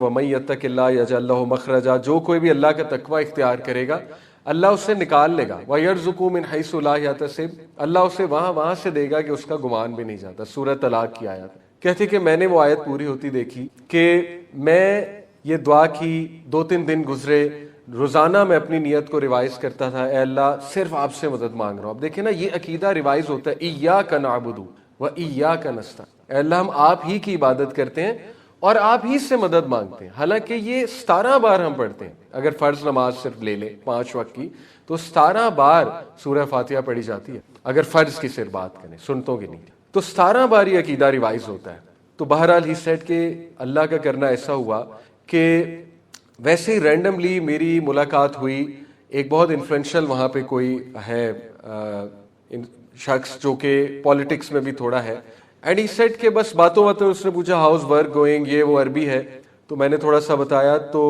وَمَن يَتَّقِ اللَّهَ يَجْعَل لَّهُ مَخْرَجًا، جو کوئی بھی اللہ کا تقوی اختیار کرے گا اللہ اسے نکال لے گا. وَيَرْزُقُهُ مِنْ حَيْثُ لَا يَحْتَسِبُ، اللہ اسے وہاں سے دے گا کہ اس کا گمان بھی نہیں جاتا. سورہ طلاق کی آیت. کہتے کہ میں نے وہ آیت پوری ہوتی دیکھی کہ میں یہ دعا کی، 2-3 دن گزرے، روزانہ میں اپنی نیت کو ریوائز کرتا تھا، اے اللہ صرف آپ سے مدد مانگ رہا ہوں. اب دیکھیں نا، یہ عقیدہ ریوائز ہوتا ہے، ایاک نعبد و ایاک نستعین، اے اللہ ہم آپ ہی کی عبادت کرتے ہیں اور آپ ہی سے مدد مانگتے ہیں. حالانکہ یہ 17 بار ہم پڑھتے ہیں. اگر فرض نماز صرف لے لیں 5 وقت کی تو 17 بار سورہ فاتحہ پڑھی جاتی ہے، اگر فرض کی صرف بات کریں، سنتوں کی نہیں. تو 17 بار یہ عقیدہ ریوائز ہوتا ہے. تو بہرحال ہی سیٹ کہ اللہ کا کرنا ایسا ہوا کہ ویسے ہی رینڈملی میری ملاقات ہوئی. ایک بہت انفلوئنشل وہاں پہ کوئی ہے شخص جو کہ پالیٹکس میں بھی تھوڑا ہے. اینڈ ہی سیٹ کہ بس باتوں اس نے پوچھا ہاؤز ورک گوئنگ، یہ وہ عربی ہے. تو میں نے تھوڑا سا بتایا تو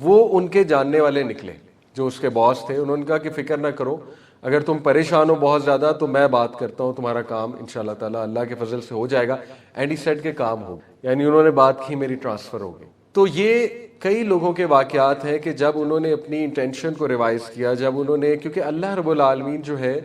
وہ ان کے جاننے والے نکلے جو اس کے باس تھے. انہوں نے کہا کہ فکر نہ کرو، اگر تم پریشان ہو بہت زیادہ تو میں بات کرتا ہوں، تمہارا کام انشاءاللہ تعالیٰ اللہ کے فضل سے ہو جائے گا. اینڈ ہی سیٹ کے کام ہو، یعنی انہوں نے بات کی، میری ٹرانسفر ہو گئی. تو یہ کئی لوگوں کے واقعات ہیں کہ جب انہوں نے اپنی انٹینشن کو ریوائز کیا، جب انہوں نے، کیونکہ اللہ رب العالمین جو ہے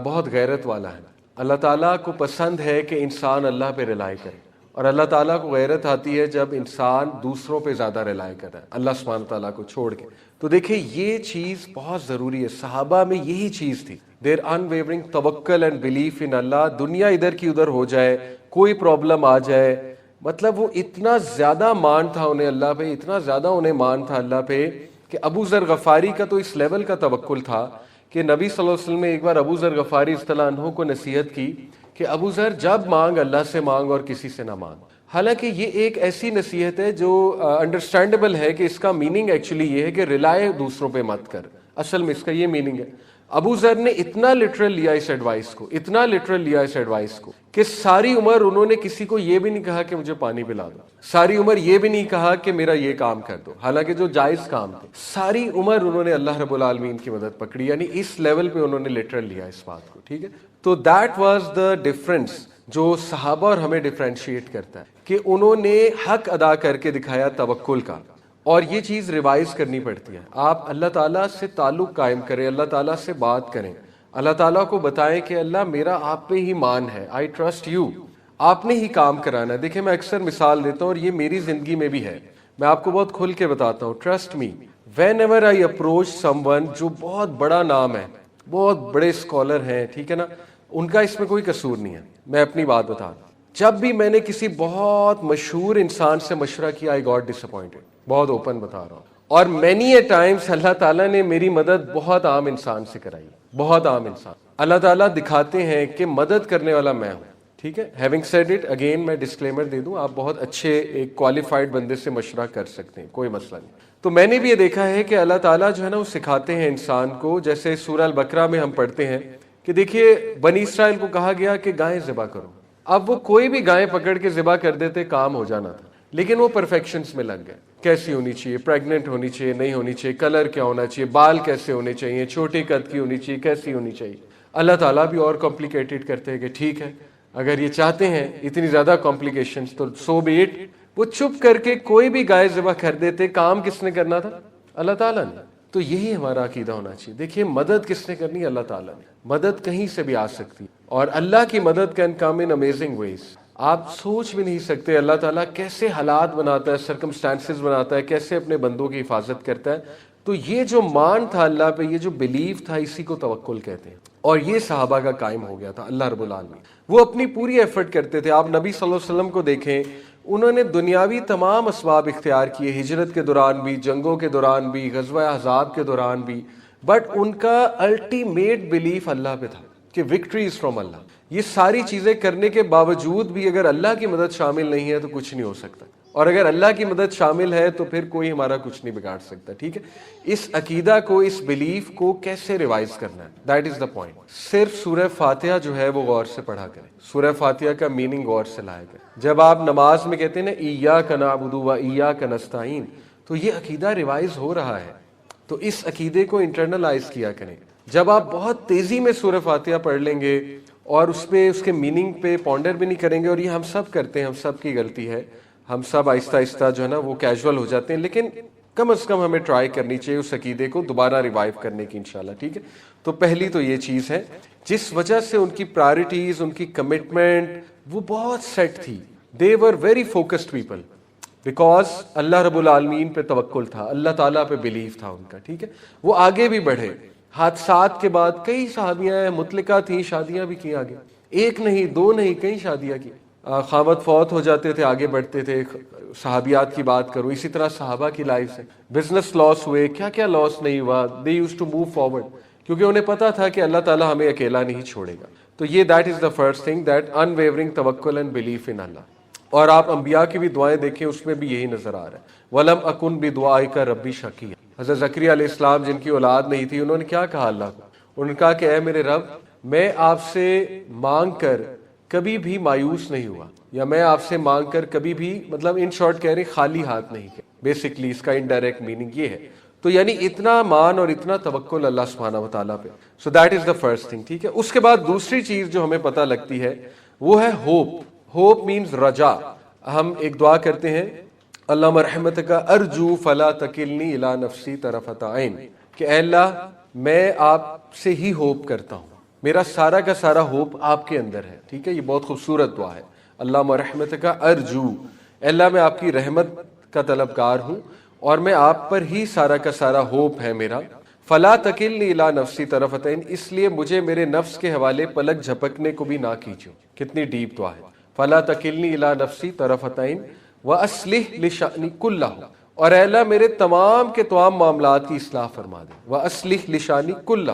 بہت غیرت والا ہے. اللہ تعالیٰ کو پسند ہے کہ انسان اللہ پہ ریلائی کرے، اور اللہ تعالیٰ کو غیرت آتی ہے جب انسان دوسروں پہ زیادہ ریلائی کرتا ہے اللہ سبحانہ تعالیٰ کو چھوڑ کے. تو دیکھیں یہ چیز بہت ضروری ہے. صحابہ میں یہی چیز تھی، دیر انویورنگ توکل اینڈ بلیف ان اللہ. دنیا ادھر کی ادھر ہو جائے، کوئی پرابلم آ جائے، مطلب وہ اتنا زیادہ مان تھا انہیں اللہ پہ، اتنا زیادہ انہیں مان تھا اللہ پہ کہ ابو ذر غفاری کا تو اس لیول کا توکل تھا کہ نبی صلی اللہ علیہ وسلم نے ایک بار ابو ذر غفاری رضی اللہ عنہ کو نصیحت کی کہ ابو ذر جب مانگ اللہ سے مانگ اور کسی سے نہ مانگ. حالانکہ یہ ایک ایسی نصیحت ہے جو انڈرسٹینڈیبل ہے کہ اس کا میننگ ایکچولی یہ ہے کہ ریلائے دوسروں پہ مت کر. اصل میں اس کا یہ میننگ ہے. ابو ذر نے اتنا لٹرل لیا اس ایڈوائس کو، اتنا لٹرل لیا اس ایڈوائس کو کہ ساری عمر انہوں نے کسی کو یہ بھی نہیں کہا کہ مجھے پانی پلا دو، ساری عمر یہ بھی نہیں کہا کہ میرا یہ کام کر دو، حالانکہ جو جائز کام تھے. ساری عمر انہوں نے اللہ رب العالمین کی مدد پکڑی، یعنی اس لیول پہ انہوں نے لٹرل لیا اس بات کو. ٹھیک ہے، تو دیٹ واز دا ڈفرنس جو صحابہ اور ہمیں ڈفرینشیٹ کرتا ہے کہ انہوں نے حق ادا کر کے دکھایا توکل کا. اور یہ چیز ریوائز کرنی پڑتی ہے. آپ اللہ تعالیٰ سے تعلق قائم کریں، اللہ تعالیٰ سے بات کریں، اللہ تعالیٰ کو بتائیں کہ اللہ میرا آپ پہ ہی مان ہے، آئی ٹرسٹ یو، آپ نے ہی کام کرانا ہے. دیکھیں میں اکثر مثال دیتا ہوں اور یہ میری زندگی میں بھی ہے، میں آپ کو بہت کھل کے بتاتا ہوں. Trust me, when ever I approach some one جو بہت بڑا نام ہے، بہت بڑے اسکالر ہیں، ٹھیک ہے نا، ان کا اس میں کوئی قصور نہیں ہے، میں اپنی بات بتا دوں. جب بھی میں نے کسی بہت مشہور انسان سے مشورہ کیا آئی گاٹ ڈس اپوائنٹڈ، بہت اوپن بتا رہا ہوں. اور مینی اے ٹائمس اللہ تعالیٰ نے میری مدد بہت عام انسان سے کرائی، بہت عام انسان. اللہ تعالیٰ دکھاتے ہیں کہ مدد کرنے والا میں ہوں. ٹھیک ہے، ہیونگ سیڈ اٹ اگین میں ڈسکلیمر دے دوں، آپ بہت اچھے ایک کوالیفائڈ بندے سے مشورہ کر سکتے ہیں، کوئی مسئلہ نہیں. تو میں نے بھی یہ دیکھا ہے کہ اللہ تعالیٰ جو ہے نا وہ سکھاتے ہیں انسان کو. جیسے سورہ البقرہ میں ہم پڑھتے ہیں کہ دیکھیے بنی اسرائیل کو کہا گیا کہ گائیں ذبح کرو. اب وہ کوئی بھی گائیں پکڑ کے ذبح کر دیتے، کام ہو جانا تھا، لیکن وہ پرفیکشنز میں لگ گئے. کیسی ہونی چاہیے، پریگننٹ ہونی چاہیے، نہیں ہونی چاہیے، کلر کیا ہونا چاہیے، بال کیسے ہونے چاہیے، چھوٹی قد کی ہونی چاہیے، کیسی ہونی چاہیے. اللہ تعالیٰ بھی اور کمپلیکیٹڈ کرتے ہیں کہ ٹھیک ہے اگر یہ چاہتے ہیں اتنی زیادہ کمپلیکیشنز تو سو بی اٹ. وہ چپ کر کے کوئی بھی گائے ذبح کر دیتے، کام کس نے کرنا تھا؟ اللہ تعالیٰ نے. تو یہی ہمارا عقیدہ ہونا چاہیے. دیکھیے مدد کس نے کرنی ہے؟ اللہ تعالیٰ نے. مدد کہیں سے بھی آ سکتی، اور اللہ کی مدد کین کم ان امیزنگ ویز. آپ سوچ بھی نہیں سکتے اللہ تعالیٰ کیسے حالات بناتا ہے، سرکمسٹانسز بناتا ہے، کیسے اپنے بندوں کی حفاظت کرتا ہے. تو یہ جو مان تھا اللہ پہ، یہ جو بلیف تھا، اسی کو توکل کہتے ہیں. اور یہ صحابہ کا قائم ہو گیا تھا. اللہ رب العالمین وہ اپنی پوری ایفرٹ کرتے تھے. آپ نبی صلی اللہ علیہ وسلم کو دیکھیں، انہوں نے دنیاوی تمام اسباب اختیار کیے، ہجرت کے دوران بھی، جنگوں کے دوران بھی، غزوہ احزاب کے دوران بھی، بٹ ان کا الٹیمیٹ بلیف اللہ پہ تھا کہ وکٹری از فرام اللہ. یہ ساری چیزیں کرنے کے باوجود بھی اگر اللہ کی مدد شامل نہیں ہے تو کچھ نہیں ہو سکتا، اور اگر اللہ کی مدد شامل ہے تو پھر کوئی ہمارا کچھ نہیں بگاڑ سکتا. ٹھیک ہے، اس عقیدہ کو، اس بلیف کو کیسے ریوائز کرنا ہے، دیٹ از دا پوائنٹ. صرف سورہ فاتحہ جو ہے وہ غور سے پڑھا کریں، سورہ فاتحہ کا میننگ غور سے لایا کریں. جب آپ نماز میں کہتے ہیں نا ایاک نعبد و ایاک نستعین، تو یہ عقیدہ ریوائز ہو رہا ہے. تو اس عقیدے کو انٹرنلائز کیا کریں. جب آپ بہت تیزی میں سورہ فاتحہ پڑھ لیں گے اور اس پہ، اس کے میننگ پہ پونڈر بھی نہیں کریں گے، اور یہ ہم سب کرتے ہیں، ہم سب کی غلطی ہے، ہم سب آہستہ آہستہ جو ہے نا وہ کیجول ہو جاتے ہیں، لیکن کم از کم ہمیں ٹرائی کرنی چاہیے اس عقیدے کو دوبارہ ریوائیو کرنے کی انشاءاللہ، ٹھیک ہے. تو پہلی تو یہ چیز ہے جس وجہ سے ان کی پرائرٹیز، ان کی کمٹمنٹ وہ بہت سیٹ تھی. They were very focused people because Allah رب العالمین پہ توکل تھا، اللہ تعالیٰ پہ بلیف تھا ان کا، ٹھیک ہے. وہ آگے بھی بڑھے. حادثات کے بعد کئی صحابیاں ہیں، مطلقہ تھیں، شادیاں بھی کی آگے، ایک نہیں دو نہیں کئی شادیاں کی. خاوند فوت ہو جاتے تھے آگے بڑھتے تھے. صحابیات کی بات کروں، اسی طرح صحابہ کی لائف سے بزنس لاس ہوئے، کیا کیا لاس نہیں ہوا. They use to move forward کیونکہ انہیں پتا تھا کہ اللہ تعالیٰ ہمیں اکیلا نہیں چھوڑے گا. تو یہ that is the first thing, that in unwavering توکل اینڈ بلیف ان اللہ. اور آپ انبیاء کی بھی دعائیں دیکھیں، اس میں بھی یہی نظر آ رہا ہے. وَلَمْ أَكُنْ بِدُعَائِكَ رَبِّ شَقِيًّا. حضرت زکریا علیہ السلام جن کی اولاد نہیں تھی، انہوں نے کیا کہا اللہ کو؟ انہوں نے کہا کہ اے میرے رب، میں آپ سے مانگ کر کبھی بھی مایوس نہیں ہوا، یا میں آپ سے مانگ کر کبھی بھی، مطلب ان شارٹ کہہ رہے خالی ہاتھ نہیں گیا. بیسکلی اس کا انڈائریکٹ میننگ یہ ہے. تو یعنی اتنا مان اور اتنا توکل اللہ سبحانہ و تعالیٰ پہ. So that is the first thing, ٹھیک ہے. اس کے بعد دوسری چیز جو ہمیں پتہ لگتی ہے وہ ہے ہوپ. ہوپ مینز رجا. ہم ایک دعا کرتے ہیں، اللہم رحمتک ارجو فلا تکلنی الی نفسی طرفۃ عین، کہ اے اللہ میں آپ سے ہی ہوپ کرتا ہوں، میرا سارا کا سارا ہوپ آپ کے اندر ہے. ٹھیک ہے، یہ بہت خوبصورت دعا ہے. اللہم رحمتک ارجو، اے اللہ میں آپ کی رحمت کا طلبگار ہوں اور میں آپ پر ہی سارا کا سارا ہوپ ہے میرا. فلا تکلنی الی نفسی طرفۃ عین، اس لیے مجھے میرے نفس کے حوالے پلک جھپکنے کو بھی نہ کیجو. کتنی ڈیپ دعا ہے. فلا تکلنی الی نفسی طرفۃ عین واصلح لشأنی کلہ، اور اے اللہ میرے تمام کے تمام معاملات کی اصلاح فرما دے. واصلح لشأنی کلہ،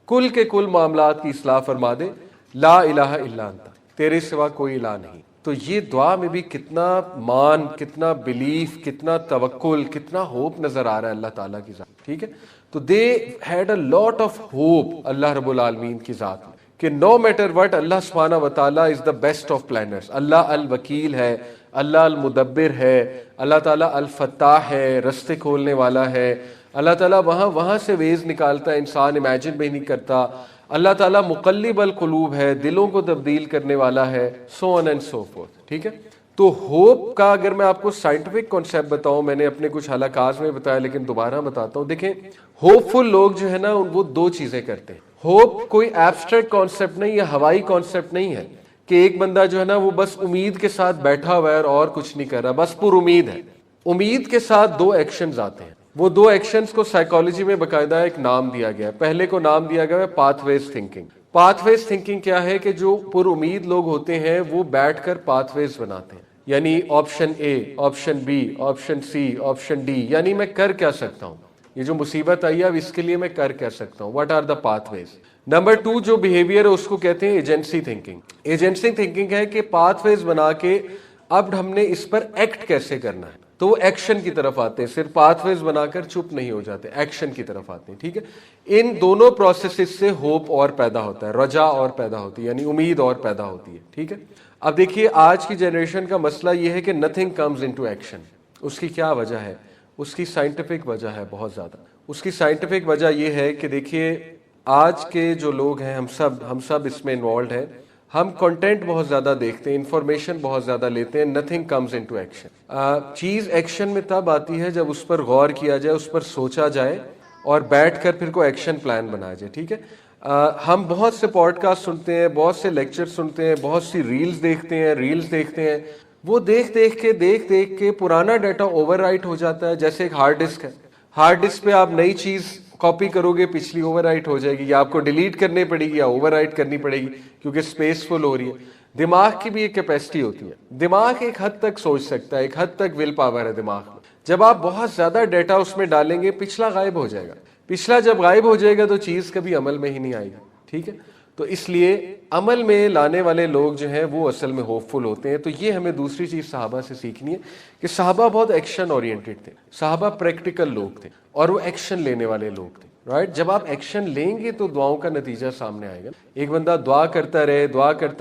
کل کے کل معاملات کی اصلاح فرما دے. لا الہ الا انت، تیرے سوا کوئی الہ نہیں. تو یہ دعا میں بھی کتنا مان، کتنا بلیف، کتنا توکل، کتنا ہوپ نظر آ رہا ہے اللہ تعالیٰ کی ذات. ٹھیک ہے. تو they had a lot of hope Allah رب العالمین کی ذات میں، کہ نو میٹر وٹ اللہ سبحانہ و تعالیٰ از دا بیسٹ آف پلانرز. اللہ الوکیل ہے، اللہ المدبر ہے، اللہ تعالیٰ الفتاح ہے، رستے کھولنے والا ہے. اللہ تعالیٰ وہاں سے ویز نکالتا ہے، انسان امیجن بھی نہیں کرتا. اللہ تعالیٰ مقلب القلوب ہے، دلوں کو تبدیل کرنے والا ہے. سو آن اینڈ سو فورتھ. ٹھیک ہے. تو ہوپ کا اگر میں آپ کو سائنٹیفک کانسیپٹ بتاؤں، میں نے اپنے کچھ حلقات میں بتایا لیکن دوبارہ بتاتا ہوں. دیکھیں ہوپ فل لوگ جو ہے نا وہ دو چیزیں کرتے ہیں. ہوپ کوئی ایبسٹریکٹ کانسیپٹ نہیں یا ہوائی کانسیپٹ نہیں ہے کہ ایک بندہ جو ہے نا وہ بس امید کے ساتھ بیٹھا ہوا ہے اور کچھ نہیں کر رہا، بس پر امید ہے. امید کے ساتھ دو ایکشنز آتے ہیں. وہ دو ایکشنز کو سائیکالوجی میں باقاعدہ ایک نام دیا گیا ہے. پہلے کو نام دیا گیا ہے پاتھ ویز تھنکنگ. پاتھ ویز تھنکنگ کیا ہے کہ جو پر امید لوگ ہوتے ہیں وہ بیٹھ کر پاتھ ویز بناتے ہیں، یعنی option A, option B, option C, option D, یعنی میں کر کیا سکتا ہوں، یہ جو مصیبت آئی ہے اب اس کے لیے میں کر کیا سکتا ہوں. What are the pathways. Number 2 جو بیہیویئر ہے اس کو کہتے ہیں ایجنسی تھنکنگ. ایجنسی تھنکنگ ہے کہ پاتھ ویز بنا کے اب ہم نے اس پر ایکٹ کیسے کرنا ہے، تو وہ ایکشن کی طرف آتے ہیں. صرف پاتھ ویز بنا کر چپ نہیں ہو جاتے، ایکشن کی طرف آتے ہیں. ٹھیک ہے. ان دونوں پروسیسز سے ہوپ اور پیدا ہوتا ہے، رجا اور پیدا ہوتی ہے، یعنی امید اور پیدا ہوتی ہے. ٹھیک ہے. اب دیکھیے آج کی جنریشن کا مسئلہ یہ ہے کہ نتھنگ کمز انٹو ایکشن. اس کی کیا وجہ ہے؟ اس کی سائنٹیفک وجہ ہے بہت زیادہ. اس کی سائنٹیفک وجہ یہ ہے کہ دیکھیے آج کے جو لوگ ہیں، ہم سب اس میں انوالوڈ ہیں. ہم کنٹینٹ بہت زیادہ دیکھتے ہیں، انفارمیشن بہت زیادہ لیتے ہیں. Nothing comes into action. چیز ایکشن میں تب آتی ہے جب اس پر غور کیا جائے، اس پر سوچا جائے اور بیٹھ کر پھر کوئی ایکشن پلان بنایا جائے. ٹھیک ہے. ہم بہت سے پوڈ کاسٹ سنتے ہیں، بہت سے لیکچر سنتے ہیں، بہت سی ریلز دیکھتے ہیں. وہ دیکھ کے پرانا ڈیٹا اوور رائٹ ہو جاتا ہے. جیسے ایک ہارڈ ڈسک ہے، ہارڈ ڈسک پہ آپ نئی چیز کاپی کرو گے، پچھلی اوور رائٹ ہو جائے گی، یا آپ کو ڈیلیٹ کرنی پڑے گی یا اوور رائٹ کرنی پڑے گی کیونکہ اسپیس فل ہو رہی ہے. دماغ کی بھی ایک کیپیسٹی ہوتی ہے. دماغ ایک حد تک سوچ سکتا ہے، ایک حد تک ول پاور ہے دماغ میں. جب آپ بہت زیادہ ڈیٹا اس میں ڈالیں گے، پچھلا غائب ہو جائے گا. پچھلا جب غائب ہو جائے گا تو چیز کبھی عمل میں ہی نہیں آئے گی. ٹھیک ہے. تو اس لیے عمل میں لانے والے لوگ جو ہیں وہ اصل میں ہوپ فل ہوتے ہیں. تو یہ ہمیں دوسری چیز صحابہ سے سیکھنی ہے کہ صحابہ بہت ایکشن اورینٹڈ تھے. صحابہ پریکٹیکل لوگ تھے اور وہ ایکشن لینے والے لوگ تھے. رائٹ. جب آپ ایکشن لیں گے تو دعاؤں کا نتیجہ سامنے آئے گا. ایک بندہ دعا کرتا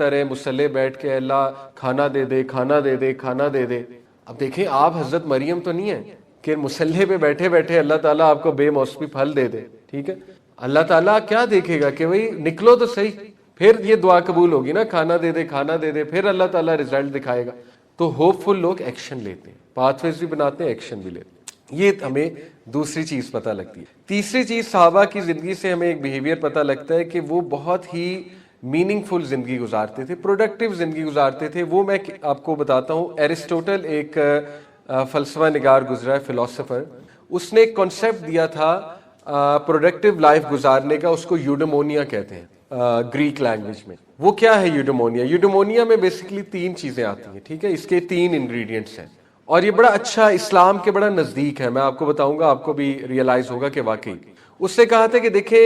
رہے مصلی بیٹھ کے، اللہ کھانا دے دے، کھانا دے دے، کھانا دے دے. اب دیکھیں آپ حضرت مریم تو نہیں ہیں کہ مصلی پہ بیٹھے بیٹھے اللہ تعالیٰ آپ کو بے موسمی پھل دے دے. ٹھیک ہے. اللہ تعالیٰ کیا دیکھے گا کہ بھئی نکلو تو صحیح، پھر یہ دعا قبول ہوگی نا، کھانا دے دے، کھانا دے دے، پھر اللہ تعالیٰ رزلٹ دکھائے گا. تو ہوپفل لوگ ایکشن لیتے ہیں, پاتھ ویز بھی بناتے ہیں, ایکشن بھی لیتے ہیں. یہ ہمیں دوسری چیز پتہ لگتی ہے. تیسری چیز صحابہ کی زندگی سے ہمیں ایک بیہیویئر پتہ لگتا ہے کہ وہ بہت ہی میننگ فل زندگی گزارتے تھے, پروڈکٹیو زندگی گزارتے تھے. وہ میں آپ کو بتاتا ہوں. ایرسٹوٹل ایک فلسفہ نگار گزرا ہے, فلاسفر, اس نے ایک کانسیپٹ دیا تھا پروڈکٹیو لائف گزارنے کا, اس کو یوڈیمونیا کہتے ہیں گریک لینگویج میں. وہ کیا ہے یوڈیمونیا؟ یوڈیمونیا میں بیسکلی 3 چیزیں آتی ہیں, ٹھیک ہے, اس کے 3 انگریڈینٹس ہیں, اور یہ بڑا اچھا اسلام کے بڑا نزدیک ہے. میں آپ کو بتاؤں گا, آپ کو بھی ریئلائز ہوگا کہ واقعی اس نے کہا تھا کہ دیکھیں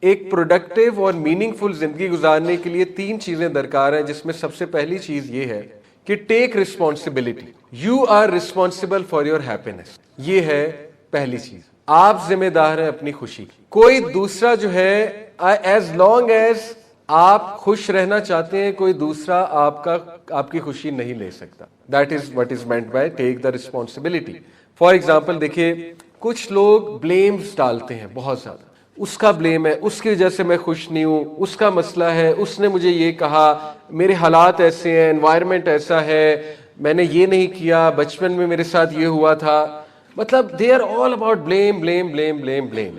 ایک پروڈکٹیو اور میننگ فل زندگی گزارنے کے لیے 3 چیزیں درکار ہیں, جس میں سب سے پہلی چیز یہ ہے کہ take responsibility. You are responsible for your happiness. یہ ہے پہلی چیز. آپ ذمہ دار ہیں اپنی خوشی کی. کوئی دوسرا جو ہے, ایز لانگ ایز آپ خوش رہنا چاہتے ہیں, کوئی دوسرا آپ کی خوشی نہیں لے سکتا. That is what is meant by take the responsibility. For example دیکھیے, کچھ لوگ بلیمز ڈالتے ہیں بہت زیادہ. اس کا بلیم ہے, اس کی وجہ سے میں خوش نہیں ہوں, اس کا مسئلہ ہے, اس نے مجھے یہ کہا, میرے حالات ایسے ہیں, انوائرمنٹ ایسا ہے, میں نے یہ نہیں کیا, بچپن میں میرے ساتھ یہ ہوا تھا. مطلب they are all about blame blame blame blame blame.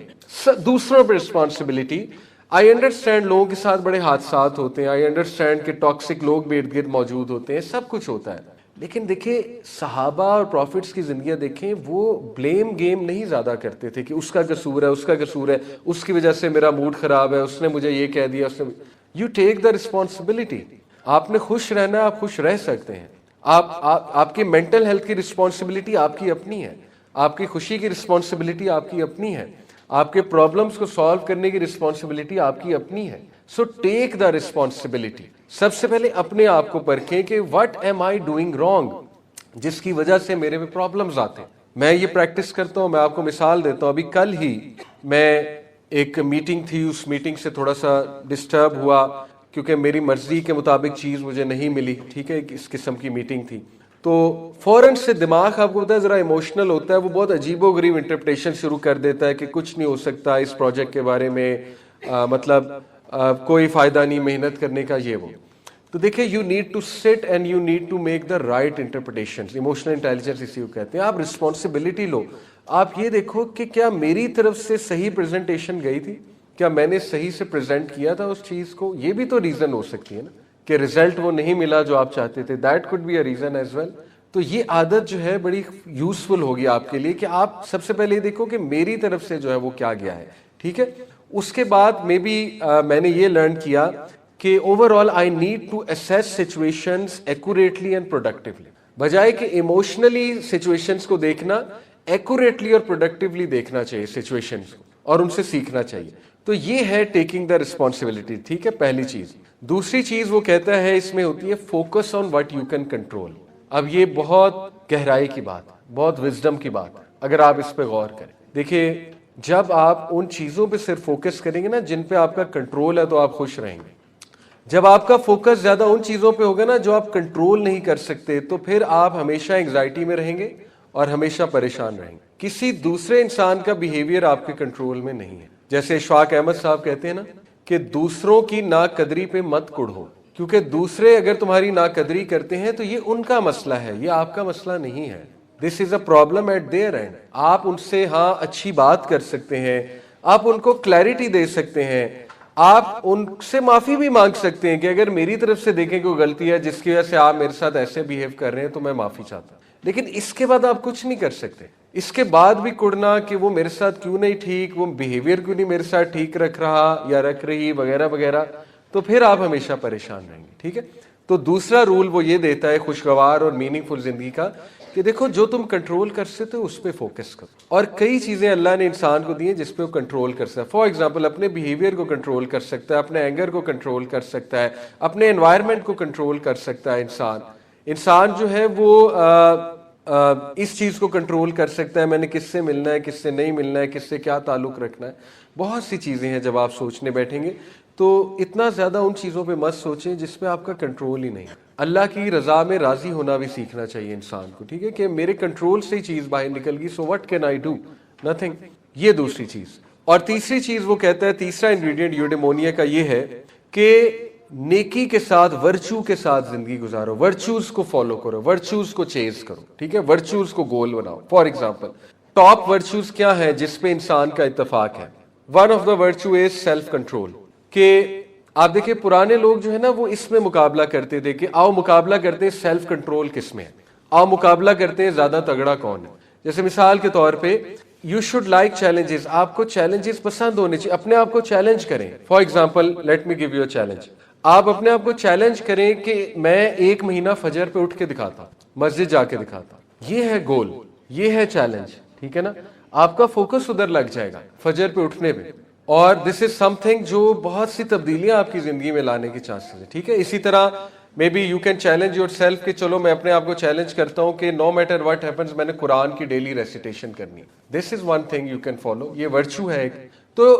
دوسروں پہ رسپانسبلٹی. آئی انڈرسٹینڈ لوگوں کے ساتھ بڑے حادثات ہوتے ہیں, آئی انڈرسٹینڈ کہ ٹاکسک لوگ بھی ارد گرد موجود ہوتے ہیں, سب کچھ ہوتا ہے. لیکن دیکھیں صحابہ اور پروفٹس کی زندگیاں دیکھیں, وہ بلیم گیم نہیں زیادہ کرتے تھے کہ اس کا قصور ہے, اس کا قصور ہے, اس کی وجہ سے میرا موڈ خراب ہے, اس نے مجھے یہ کہہ دیا, اس نے. You take the responsibility. آپ نے خوش رہنا ہے, آپ خوش رہ سکتے ہیں. آپ کی مینٹل ہیلتھ کی رسپانسبلٹی آپ کی اپنی ہے, آپ کی خوشی کی رسپانسبلٹی آپ کی اپنی ہے, آپ کے پرابلمس کو سالو کرنے کی رسپانسبلٹی آپ کی اپنی ہے. سو ٹیک دا رسپانسبلٹی. سب سے پہلے اپنے آپ کو پرکھیں کہ what am I doing wrong, جس کی وجہ سے میرے میں پرابلمز آتے ہیں. میں یہ پریکٹس کرتا ہوں, میں آپ کو مثال دیتا ہوں. ابھی کل ہی میں ایک میٹنگ تھی, اس میٹنگ سے تھوڑا سا ڈسٹرب ہوا کیونکہ میری مرضی کے مطابق چیز مجھے نہیں ملی, ٹھیک ہے, اس قسم کی میٹنگ تھی. تو فوراً سے دماغ آپ کو پتا ہے ذرا ایموشنل ہوتا ہے, وہ بہت عجیب و غریب انٹرپریٹیشن شروع کر دیتا ہے کہ کچھ نہیں ہو سکتا اس پروجیکٹ کے بارے میں, مطلب کوئی فائدہ نہیں محنت کرنے کا, یہ وہ. تو دیکھیں you need to sit and you need to make the right interpretation. Emotional intelligence اسی کو کہتے ہیں. آپ رسپانسبلٹی لو. آپ یہ دیکھو کہ کیا میری طرف سے صحیح پریزنٹیشن گئی تھی, کیا میں نے صحیح سے پریزنٹ کیا تھا اس چیز کو. یہ بھی تو ریزن ہو سکتی ہے نا کہ ریزلٹ وہ نہیں ملا جو آپ چاہتے تھے. That could be a reason as well. تو یہ عادت جو ہے بڑی یوزفل ہوگی آپ کے لیے کہ آپ سب سے پہلے یہ دیکھو کہ میری طرف سے جو ہے وہ کیا گیا ہے, ٹھیک ہے. اس کے بعد میں نے یہ لرن کیا کہ overall I need to assess situations accurately and productively. بجائے کہ ایموشنلی سچویشنز کو دیکھنا, ایکوریٹلی اور پروڈکٹیولی دیکھنا چاہیے سچویشنز کو, اور ان سے سیکھنا چاہیے. تو یہ ہے ٹیکنگ دا رسپانسبلٹی, ٹھیک ہے, پہلی چیز. دوسری چیز وہ کہتا ہے اس میں ہوتی ہے focus on what you can control. اب یہ بہت گہرائی کی بات, بہت وزڈم کی بات, اگر آپ اس پہ غور کریں. دیکھیں جب آپ ان چیزوں پہ صرف فوکس کریں گے نا جن پہ آپ کا کنٹرول ہے, تو آپ خوش رہیں گے. جب آپ کا فوکس زیادہ ان چیزوں پہ ہوگا نا جو آپ کنٹرول نہیں کر سکتے, تو پھر آپ ہمیشہ انگزائٹی میں رہیں گے اور ہمیشہ پریشان رہیں گے. کسی دوسرے انسان کا بیہیویئر آپ کے کنٹرول میں نہیں ہے. جیسے اشفاق احمد صاحب کہتے ہیں نا کہ دوسروں کی ناقدری پہ مت کڑھو, کیونکہ دوسرے اگر تمہاری ناقدری کرتے ہیں تو یہ ان کا مسئلہ ہے, یہ آپ کا مسئلہ نہیں ہے. This is a problem at their end. آپ ان سے ہاں اچھی بات کر سکتے ہیں, آپ ان کو کلیئرٹی دے سکتے ہیں, آپ ان سے معافی بھی مانگ سکتے ہیں کہ اگر میری طرف سے دیکھیں کوئی غلطی ہے جس کی وجہ سے آپ میرے ساتھ ایسے بیہیو کر رہے ہیں تو میں معافی چاہتا ہوں. لیکن اس کے بعد آپ کچھ نہیں کر سکتے. اس کے بعد بھی کڑنا کہ وہ میرے ساتھ کیوں نہیں ٹھیک, وہ بیہیویئر کیوں نہیں میرے ساتھ ٹھیک رکھ رہا یا رکھ رہی وغیرہ وغیرہ, تو پھر آپ ہمیشہ پریشان رہیں گے, ٹھیک ہے. تو دوسرا رول وہ یہ دیتا ہے خوشگوار اور میننگ فل زندگی کا کہ دیکھو جو تم کنٹرول کر سکتے ہو اس پہ فوکس کرو. اور کئی چیزیں اللہ نے انسان کو دی ہیں جس پہ وہ کنٹرول کر سکتا ہے. فار ایگزامپل اپنے بیہیویئر کو کنٹرول کر سکتا ہے, اپنے اینگر کو کنٹرول کر سکتا ہے, اپنے انوائرمنٹ کو کنٹرول کر سکتا ہے. انسان جو ہے وہ اس چیز کو کنٹرول کر سکتا ہے, میں نے کس سے ملنا ہے, کس سے نہیں ملنا ہے, کس سے کیا تعلق رکھنا ہے. بہت سی چیزیں ہیں. جب آپ سوچنے بیٹھیں گے تو اتنا زیادہ ان چیزوں پہ مت سوچیں جس پہ آپ کا کنٹرول ہی نہیں. اللہ کی رضا میں راضی ہونا بھی سیکھنا چاہیے انسان کو, ٹھیک ہے, کہ میرے کنٹرول سے ہی چیز باہر نکل گئی, so what can I do, nothing. یہ دوسری چیز. اور تیسری چیز وہ کہتا ہے, تیسرا انگریڈینٹ یوڈیمونیا کا یہ ہے کہ نیکی کے ساتھ ورچو کے ساتھ زندگی گزارو, ورچوز کو فالو کرو, ورچوز کو چیز کرو, ٹھیک ہے, ورچوز کو گول بناؤ. فار ایگزامپل ٹاپ ورچوز کیا ہے جس پہ انسان کا اتفاق ہے؟ One of the virtue is self control. کہ آپ دیکھیں پرانے لوگ جو ہے نا وہ اس میں مقابلہ کرتے تھے کہ آؤ مقابلہ کرتے ہیں سیلف کنٹرول کس میں ہے, آؤ مقابلہ کرتے ہیں زیادہ تگڑا کون ہے. جیسے مثال کے طور پہ یو شوڈ لائک چیلنجز, آپ کو چیلنجز پسند ہونے چاہیے, اپنے آپ کو چیلنج کریں. For example let me give you a challenge, آپ اپنے آپ کو چیلنج کریں کہ میں 1 مہینہ فجر پہ اٹھ کے دکھاتا, مسجد جا کے دکھاتا. یہ ہے گول, یہ ہے چیلنج, ٹھیک ہے نا. آپ کا فوکس ادھر لگ جائے گا فجر پہ اٹھنے پہ, اور دس از سم تھنگ جو بہت سی تبدیلیاں آپ کی زندگی میں لانے کی چانسز ہے, ٹھیک ہے. اسی طرح maybe you can challenge yourself کہ چلو میں اپنے آپ کو چیلنج کرتا ہوں کہ نو میٹر واٹ ہیپنز میں نے قرآن کی ڈیلی ریسیٹیشن کرنی ہے. This is one thing you can follow, یہ ورچو ہے ایک. تو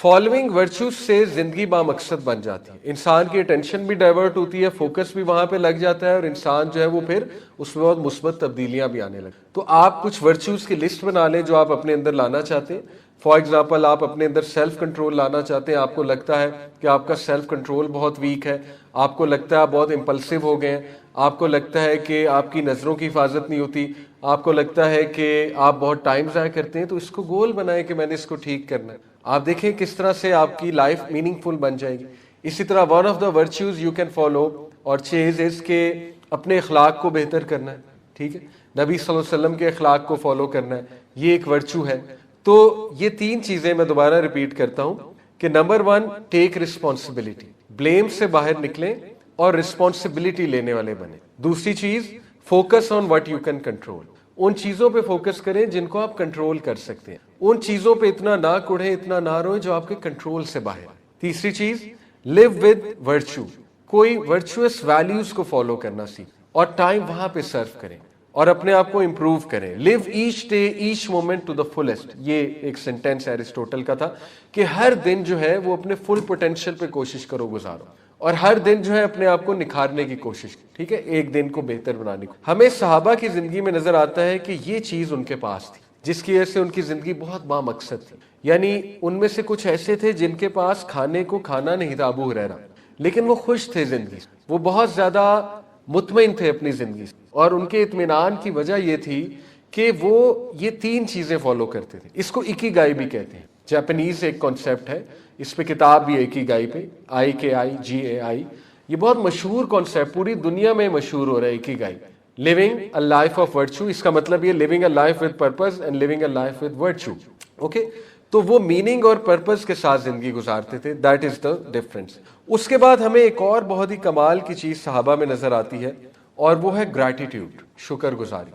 فالوئنگ ورچوز سے زندگی با مقصد بن جاتی ہے, انسان کی اٹینشن بھی ڈائیورٹ ہوتی ہے, فوکس بھی وہاں پہ لگ جاتا ہے, اور انسان جو ہے وہ پھر اس میں بہت مثبت تبدیلیاں بھی آنے لگتی. تو آپ کچھ ورچوز کی لسٹ بنا لیں جو آپ اپنے اندر لانا چاہتے ہیں. فار ایگزامپل آپ اپنے اندر سیلف کنٹرول لانا چاہتے ہیں, آپ کو لگتا ہے کہ آپ کا سیلف کنٹرول بہت ویک ہے, آپ کو لگتا ہے آپ بہت امپلسو ہو گئے ہیں, آپ کو لگتا ہے کہ آپ کی نظروں کی حفاظت نہیں ہوتی, آپ کو لگتا ہے کہ آپ بہت ٹائم ضائع کرتے ہیں, تو اس کو گول بنائیں کہ میں نے اس کو ٹھیک کرنا ہے. آپ دیکھیں کس طرح سے آپ کی لائف میننگ فل بن جائے گی. اسی طرح one of the virtues you can follow اور چیز از کہ اپنے اخلاق کو بہتر کرنا ہے, ٹھیک ہے, نبی صلی اللہ علیہ وسلم کے اخلاق کو فالو کرنا ہے, یہ ایک ورچو ہے. تو یہ 3 چیزیں میں دوبارہ ریپیٹ کرتا ہوں کہ نمبر 1 ٹیک رسپانسبلٹی, بلیم سے باہر نکلیں اور رسپانسبلٹی لینے والے بنیں. دوسری چیز focus on what you can control, ان چیزوں پہ فوکس کریں جن کو آپ کنٹرول کر سکتے ہیں, ان چیزوں پہ اتنا نہ کوڑیں, اتنا نہ روئیں جو آپ کے کنٹرول سے باہر. تیسری چیز لیو ود ورچو, کوئی ورچوئس ویلیوز کو فالو کرنا سیکھ اور ٹائم وہاں پہ سرو کریں اور اپنے آپ کو امپروو کریں. Live each day each moment to the fullest, یہ ایک سینٹینس ایرسٹوٹل کا تھا کہ ہر دن جو ہے وہ اپنے فل پوٹینشیل پہ کوشش کرو گزارو, اور ہر دن جو ہے اپنے آپ کو نکھارنے کی کوشش, ٹھیک ہے, ایک دن کو بہتر بنانے کی. ہمیں صحابہ کی زندگی میں نظر آتا ہے کہ یہ چیز ان کے پاس تھی جس کی وجہ سے ان کی زندگی بہت با مقصد تھی. یعنی ان میں سے کچھ ایسے تھے جن کے پاس کھانے کو کھانا نہیں تھا, ابو ہریرہ, لیکن وہ خوش تھے زندگی سے, وہ بہت زیادہ مطمئن تھے اپنی زندگی سے, اور ان کے اطمینان کی وجہ یہ تھی کہ وہ یہ 3 چیزیں فالو کرتے تھے. اس کو اکیگائی بھی کہتے ہیں, جاپانیز ایک کانسیپٹ ہے, اس پہ کتاب بھی ہے اکیگائی پہ, IKIGAI. یہ بہت مشہور کانسیپٹ, پوری دنیا میں مشہور ہو رہا ہے ikigai, living a life of virtue. اس کا مطلب یہ living a life with purpose and living a life with virtue. Okay, تو وہ میننگ اور پرپز کے ساتھ زندگی گزارتے تھے, دیٹ از دا ڈفرنس. اس کے بعد ہمیں ایک اور بہت ہی کمال کی چیز صحابہ میں نظر آتی ہے, اور وہ ہے گریٹیٹیوڈ, شکر گزاری.